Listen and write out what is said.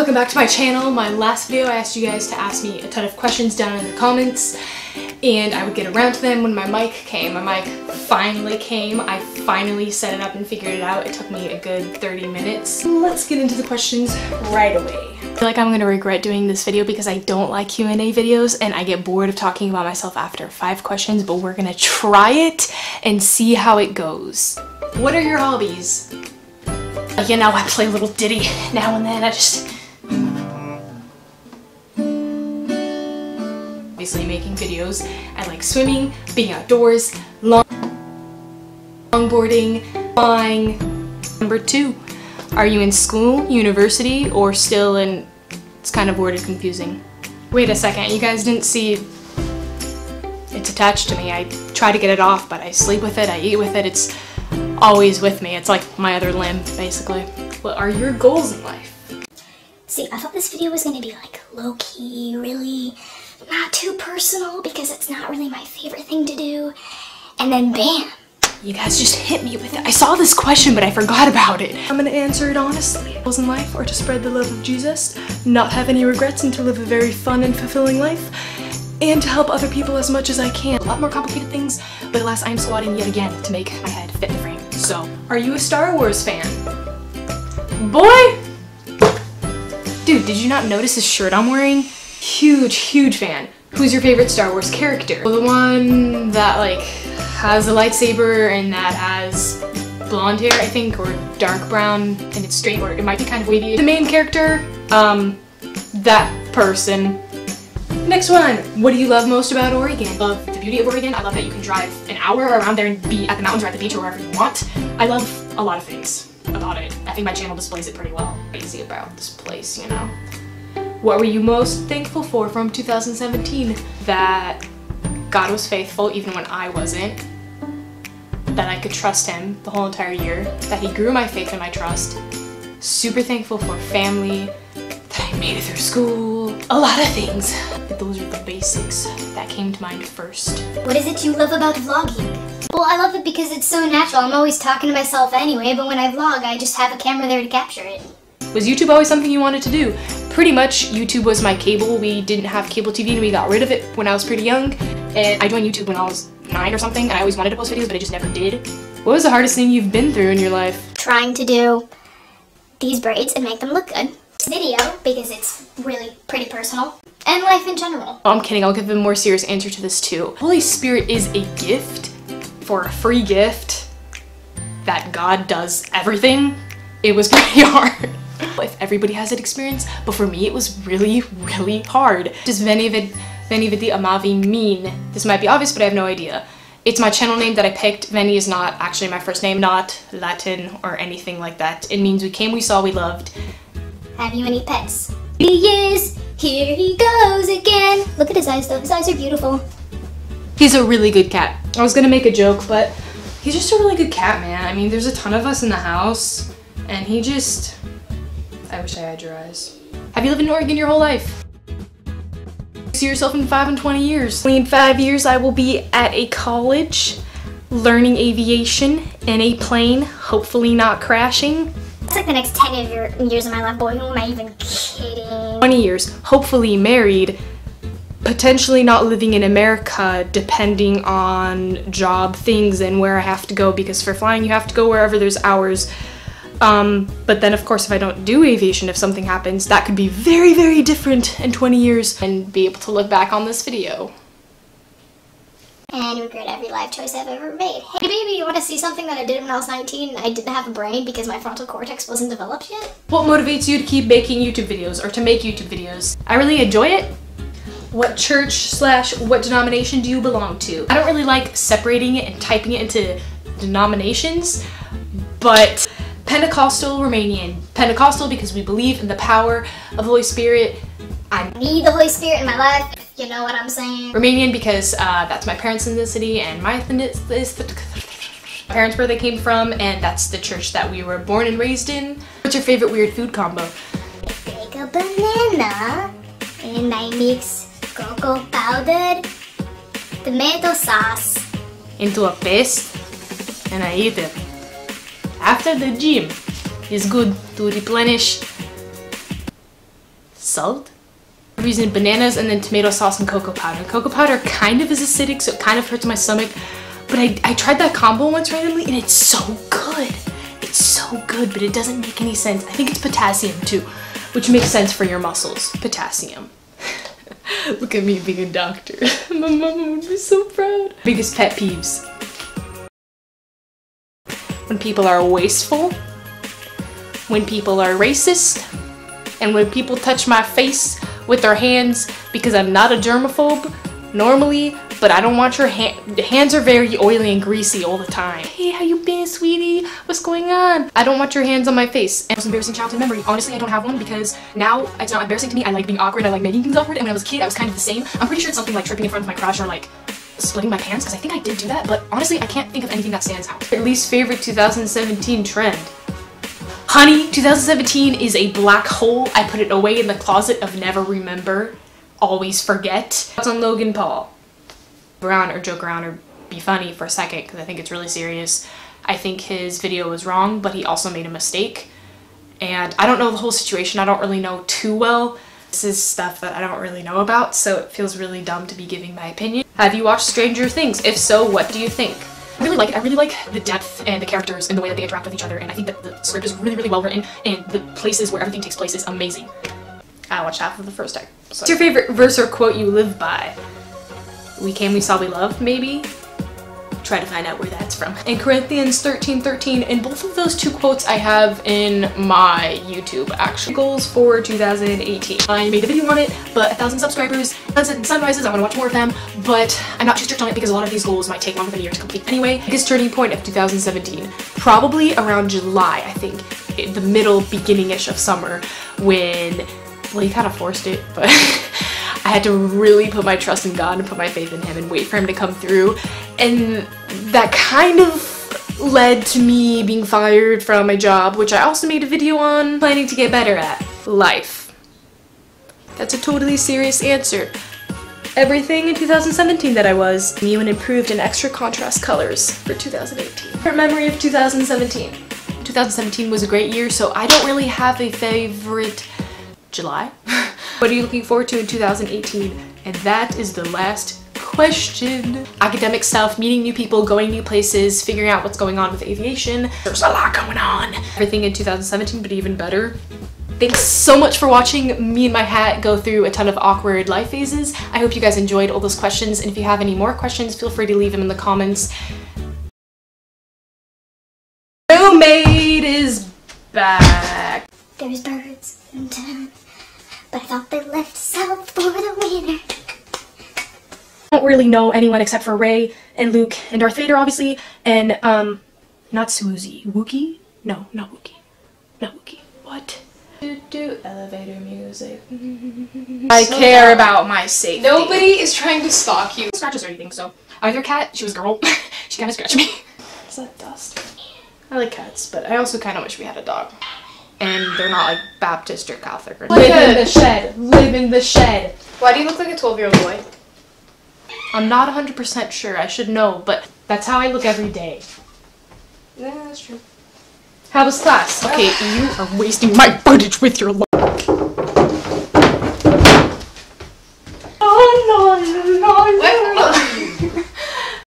Welcome back to my channel. My last video I asked you guys to ask me a ton of questions down in the comments and I would get around to them when my mic came. My mic finally came. I finally set it up and figured it out. It took me a good 30 minutes. Let's get into the questions right away. I feel like I'm gonna regret doing this video because I don't like Q&A videos and I get bored of talking about myself after 5 questions, but we're gonna try it and see how it goes. What are your hobbies? You know, I play a little ditty now and then. Obviously making videos. I like swimming, being outdoors, longboarding, flying. Number 2, are you in school, university, or still in, it's kind of worded confusing. Wait a second, you guys didn't see, it's attached to me. I try to get it off, but I sleep with it, I eat with it, it's always with me. It's like my other limb, basically. What are your goals in life? See, I thought this video was gonna be like low-key, really not too personal because it's not really my favorite thing to do. And then bam! You guys just hit me with it. I saw this question, but I forgot about it. I'm gonna answer it honestly. Goals in life are to spread the love of Jesus, not have any regrets, and to live a very fun and fulfilling life, and to help other people as much as I can. A lot more complicated things, but alas, I'm squatting yet again to make my head fit the frame. So, are you a Star Wars fan? Boy! Dude, did you not notice this shirt I'm wearing? Huge fan. Who's your favorite Star Wars character? Well, the one that like has a lightsaber and that has blonde hair, I think, or dark brown, and it's straight, or it might be kind of wavy. The main character, that person. Next one, what do you love most about Oregon? I love the beauty of Oregon. I love that you can drive an hour around there and be at the mountains or at the beach or wherever you want. I love a lot of things about it. I think my channel displays it pretty well. Crazy about this place, you know. What were you most thankful for from 2017? That God was faithful even when I wasn't. That I could trust him the whole entire year. That he grew my faith and my trust. Super thankful for family. That I made it through school. A lot of things. But those are the basics that came to mind first. What is it you love about vlogging? Well, I love it because it's so natural. I'm always talking to myself anyway, but when I vlog, I just have a camera there to capture it. Was YouTube always something you wanted to do? Pretty much, YouTube was my cable. We didn't have cable TV and we got rid of it when I was pretty young. And I joined YouTube when I was 9 or something, and I always wanted to post videos, but I just never did. What was the hardest thing you've been through in your life? Trying to do these braids and make them look good. This video, because it's really pretty personal. And life in general. Oh, I'm kidding, I'll give a more serious answer to this too. Holy Spirit is a gift for a free gift that God does everything. It was pretty hard. If everybody has that experience, but for me it was really hard. Just Veni Vidi Amavi mean? This might be obvious, but I have no idea. It's my channel name that I picked. Veni is not actually my first name, not Latin or anything like that. It means we came, we saw, we loved. Have you any pets? He is, here he goes again. Look at his eyes though, his eyes are beautiful. He's a really good cat. I was gonna make a joke, but he's just a really good cat, man. I mean, there's a ton of us in the house, and he just... I wish I had your eyes. Have you lived in Oregon your whole life? See yourself in 5 and 20 years. In 5 years, I will be at a college, learning aviation, in a plane, hopefully not crashing. It's like the next 10 years of my life, boy, who am I even kidding? 20 years, hopefully married, potentially not living in America, depending on job things and where I have to go, because for flying you have to go wherever there's hours. But then of course if I don't do aviation, if something happens, that could be very different in 20 years and be able to look back on this video. And regret every life choice I've ever made. Hey baby, you want to see something that I did when I was 19 and I didn't have a brain because my frontal cortex wasn't developed yet? What motivates you to keep making YouTube videos or to make YouTube videos? I really enjoy it. What church / what denomination do you belong to? I don't really like separating it and typing it into denominations, but Pentecostal, Romanian. Pentecostal because we believe in the power of the Holy Spirit. I need the Holy Spirit in my life, if you know what I'm saying. Romanian because that's my parents' ethnicity and my ethnicity is the parents where they came from, and that's the church that we were born and raised in. What's your favorite weird food combo? I take a banana and I mix cocoa powder, tomato sauce into a paste and I eat it. After the gym, it's good to replenish salt. I'm using bananas and then tomato sauce and cocoa powder. Cocoa powder kind of is acidic, so it kind of hurts my stomach. But I tried that combo once randomly and it's so good. It's so good, but it doesn't make any sense. I think it's potassium too, which makes sense for your muscles. Potassium. Look at me being a doctor. My mama would be so proud. Biggest pet peeves. When people are wasteful, when people are racist, and when people touch my face with their hands because I'm not a germaphobe normally, but I don't want your hands are very oily and greasy all the time. Hey, how you been, sweetie? What's going on? I don't want your hands on my face. And most embarrassing childhood memory. Honestly, I don't have one because now it's not embarrassing to me. I like being awkward. I like making things awkward. And when I was a kid, I was kind of the same. I'm pretty sure it's something like tripping in front of my crush or like splitting my pants because I think I did do that. But honestly, I can't think of anything that stands out. At least favorite 2017 trend. Honey, 2017 is a black hole. I put it away in the closet of never remember, always forget. It's on Logan Paul. Around or joke around or be funny for a second because I think it's really serious. I think his video was wrong, but he also made a mistake. And I don't know the whole situation. I don't really know too well. This is stuff that I don't really know about, so it feels really dumb to be giving my opinion. Have you watched Stranger Things? If so, what do you think? I really like it. I really like the depth and the characters and the way that they interact with each other, and I think that the script is really, really well written, and the places where everything takes place is amazing. I watched half of the first episode. What's your favorite verse or quote you live by? We came, we saw, we loved, maybe? Try to find out where that's from. And Corinthians 13:13, and both of those two quotes I have in my YouTube, actually. Goals for 2018. I made a video on it, but 1,000 subscribers, sunsets and sunrises, I want to watch more of them, but I'm not too strict on it because a lot of these goals might take longer than a year to complete anyway. Biggest turning point of 2017, probably around July, I think, the middle, beginning-ish of summer, when, well, he kind of forced it, but I had to really put my trust in God and put my faith in him and wait for him to come through. And that kind of led to me being fired from my job, which I also made a video on, planning to get better at. Life. That's a totally serious answer. Everything in 2017 that I was, new and improved in extra contrast colors for 2018. Favorite memory of 2017. 2017 was a great year, so I don't really have a favorite. July. What are you looking forward to in 2018? And that is the last question. Academic stuff, meeting new people, going new places, figuring out what's going on with aviation. There's a lot going on. Everything in 2017, but even better. Thanks so much for watching me and my hat go through a ton of awkward life phases. I hope you guys enjoyed all those questions, and if you have any more questions, feel free to leave them in the comments. Roommate is back. There's birds in town, but I thought they left south for the winter. I don't really know anyone except for Ray and Luke and Darth Vader, obviously, and not Suzy. Wookie? No, not Wookie. Not Wookie. What? Do elevator music. I care about my safety. Nobody is trying to stalk you. Scratches or anything, so either cat, she was a girl, she kind of scratched me. Is that dust? I like cats, but I also kind of wish we had a dog. And they're not like Baptist or Catholic or anything. Live in the shed. Live in the shed. Why do you look like a 12-year-old boy? I'm not 100% sure. I should know, but that's how I look every day. Yeah, that's true. How was class? Okay, you are wasting my footage with your